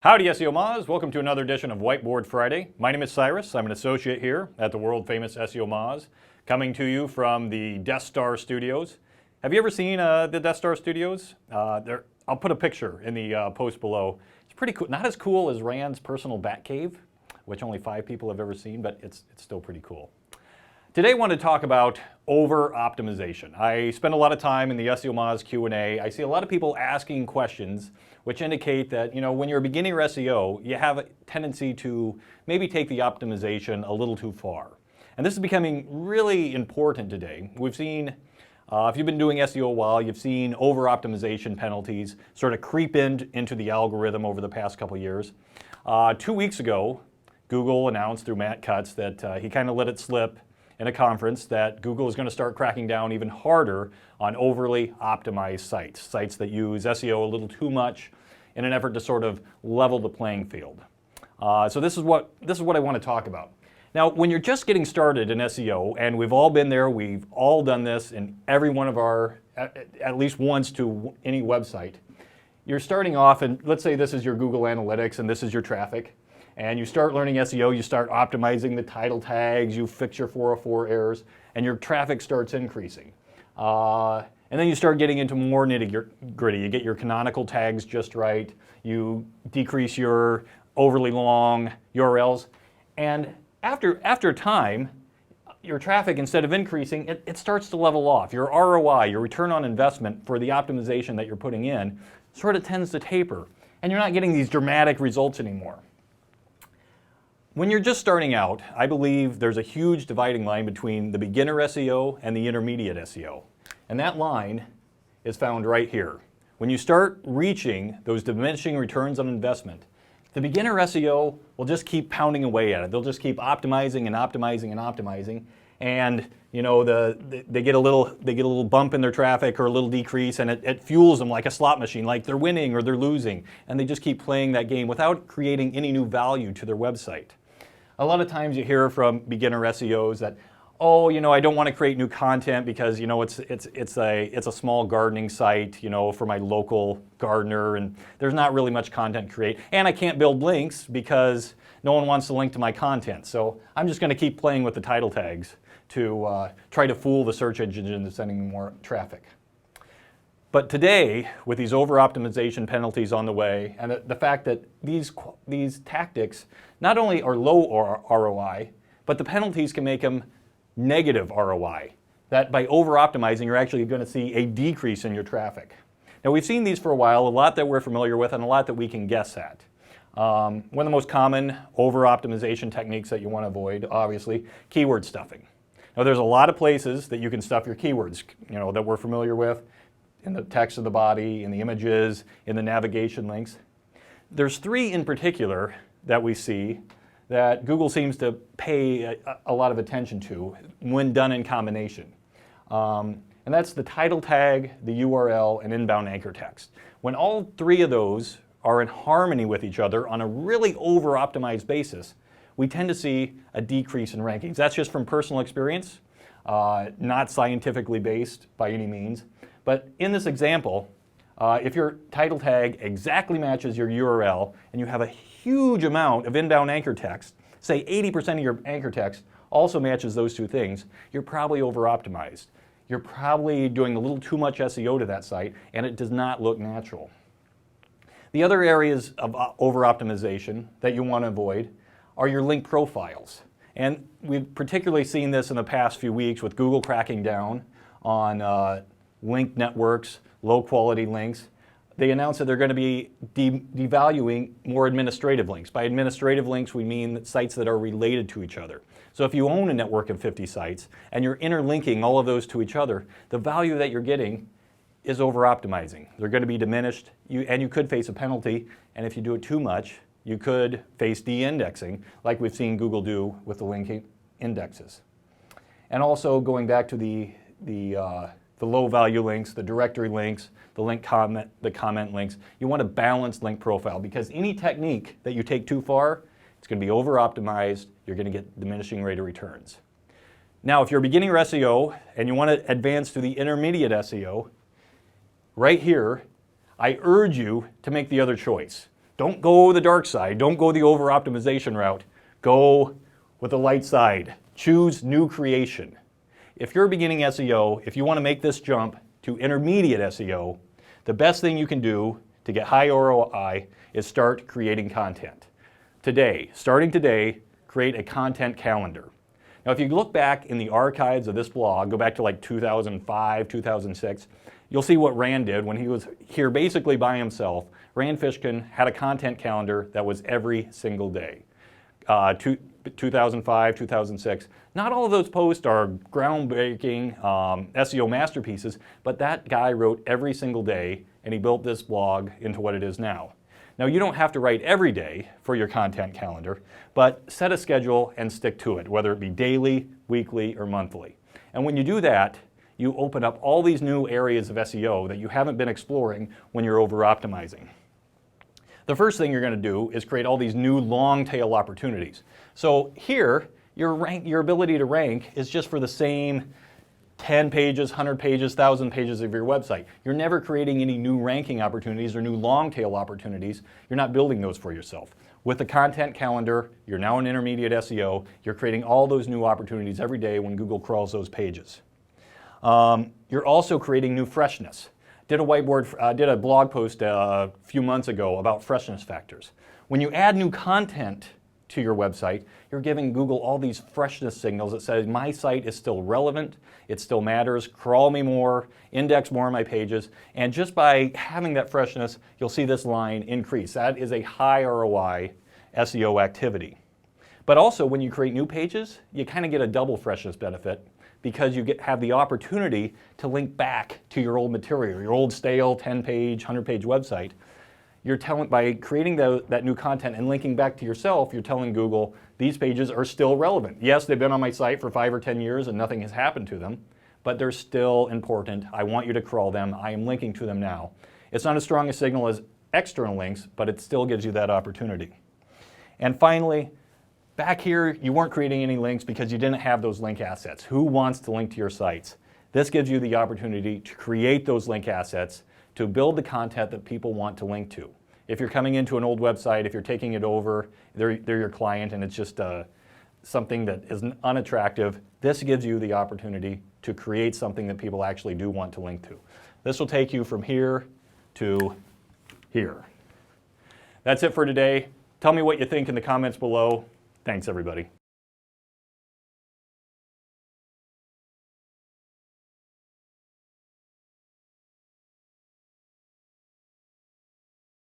Howdy SEO Moz, welcome to another edition of Whiteboard Friday. My name is Cyrus, I'm an associate here at the world famous SEO Moz, coming to you from the Death Star Studios. Have you ever seen the Death Star Studios? I'll put a picture in the post below. It's pretty cool, not as cool as Rand's personal bat cave, which only 5 people have ever seen, but it's still pretty cool. Today I want to talk about over-optimization. I spend a lot of time in the SEO Moz Q&A. I see a lot of people asking questions which indicate that, when you're beginning your SEO, you have a tendency to maybe take the optimization a little too far. And this is becoming really important today. We've seen, if you've been doing SEO a while, you've seen over-optimization penalties sort of creep into the algorithm over the past couple years. 2 weeks ago, Google announced through Matt Cutts that he kind of let it slip in a conference that Google is going to start cracking down even harder on overly optimized sites that use SEO a little too much in an effort to sort of level the playing field. So this is what I want to talk about. Now, when you're just getting started in SEO, and we've all been there, we've all done this in every one of our, at least once to any website, you're starting off, and let's say this is your Google Analytics and this is your traffic. And you start learning SEO, you start optimizing the title tags, you fix your 404 errors, and your traffic starts increasing. And then you start getting into more nitty-gritty. You get your canonical tags just right, you decrease your overly long URLs, and after time, your traffic, instead of increasing, it starts to level off. Your ROI, your return on investment for the optimization that you're putting in, sort of tends to taper, and you're not getting these dramatic results anymore. When you're just starting out, I believe there's a huge dividing line between the beginner SEO and the intermediate SEO. And that line is found right here. When you start reaching those diminishing returns on investment, the beginner SEO will just keep pounding away at it. They'll just keep optimizing and optimizing and optimizing. And they get a little bump in their traffic or a little decrease, and it fuels them like a slot machine, like they're winning or they're losing. And they just keep playing that game without creating any new value to their website. A lot of times you hear from beginner SEOs that, oh, I don't want to create new content because, it's a small gardening site, for my local gardener, and there's not really much content to create. And I can't build links because no one wants to link to my content. So I'm just going to keep playing with the title tags to try to fool the search engine into sending more traffic. But today, with these over-optimization penalties on the way, and the fact that these tactics not only are low ROI, but the penalties can make them negative ROI. That by over-optimizing, you're actually going to see a decrease in your traffic. Now, we've seen these for a while, a lot that we're familiar with, and a lot that we can guess at. One of the most common over-optimization techniques that you want to avoid, obviously, keyword stuffing. Now, there's a lot of places that you can stuff your keywords, that we're familiar with, in the text of the body, in the images, in the navigation links. There's 3 in particular that we see that Google seems to pay a lot of attention to when done in combination. And that's the title tag, the URL, and inbound anchor text. When all 3 of those are in harmony with each other on a really over-optimized basis, we tend to see a decrease in rankings. That's just from personal experience, not scientifically based by any means. But in this example, if your title tag exactly matches your URL and you have a huge amount of inbound anchor text, say 80% of your anchor text also matches those 2 things, you're probably over-optimized. You're probably doing a little too much SEO to that site, and it does not look natural. The other areas of over-optimization that you want to avoid are your link profiles. And we've particularly seen this in the past few weeks with Google cracking down on link networks, low-quality links. They announced that they're going to be devaluing more administrative links. By administrative links, we mean sites that are related to each other. So if you own a network of 50 sites and you're interlinking all of those to each other, the value that you're getting is over-optimizing. They're going to be diminished, and you could face a penalty, and if you do it too much, you could face de-indexing, like we've seen Google do with the linking indexes. And also going back to the low-value links, the directory links, the comment links. You want a balanced link profile because any technique that you take too far, it's going to be over-optimized. You're going to get diminishing rate of returns. Now, if you're a beginning SEO and you want to advance to the intermediate SEO, right here, I urge you to make the other choice. Don't go the dark side. Don't go the over-optimization route. Go with the light side. Choose new creation. If you're beginning SEO, if you want to make this jump to intermediate SEO, the best thing you can do to get high ROI is start creating content. Starting today, create a content calendar. Now, if you look back in the archives of this blog, go back to like 2005, 2006, you'll see what Rand did when he was here basically by himself. Rand Fishkin had a content calendar that was every single day. 2005, 2006. Not all of those posts are groundbreaking SEO masterpieces, but that guy wrote every single day, and he built this blog into what it is now. Now, you don't have to write every day for your content calendar, but set a schedule and stick to it, whether it be daily, weekly, or monthly. And when you do that, you open up all these new areas of SEO that you haven't been exploring when you're over-optimizing. The first thing you're going to do is create all these new long-tail opportunities. So here, your ability to rank is just for the same 10 pages, 100 pages, 1,000 pages of your website. You're never creating any new ranking opportunities or new long-tail opportunities. You're not building those for yourself. With the content calendar, you're now an intermediate SEO. You're creating all those new opportunities every day when Google crawls those pages. You're also creating new freshness. Did a blog post a few months ago about freshness factors. When you add new content to your website, you're giving Google all these freshness signals that says my site is still relevant, it still matters, crawl me more, index more on my pages, and just by having that freshness, you'll see this line increase. That is a high ROI SEO activity. But also when you create new pages, you kind of get a double freshness benefit because you have the opportunity to link back to your old material, your old stale 10-page, 100-page website. By creating that new content and linking back to yourself, you're telling Google, these pages are still relevant. Yes, they've been on my site for 5 or 10 years and nothing has happened to them, but they're still important. I want you to crawl them. I am linking to them now. It's not as strong a signal as external links, but it still gives you that opportunity. And finally, back here, you weren't creating any links because you didn't have those link assets. Who wants to link to your sites? This gives you the opportunity to create those link assets to build the content that people want to link to. If you're coming into an old website, if you're taking it over, they're your client and it's just something that is unattractive, this gives you the opportunity to create something that people actually do want to link to. This will take you from here to here. That's it for today. Tell me what you think in the comments below. Thanks, everybody.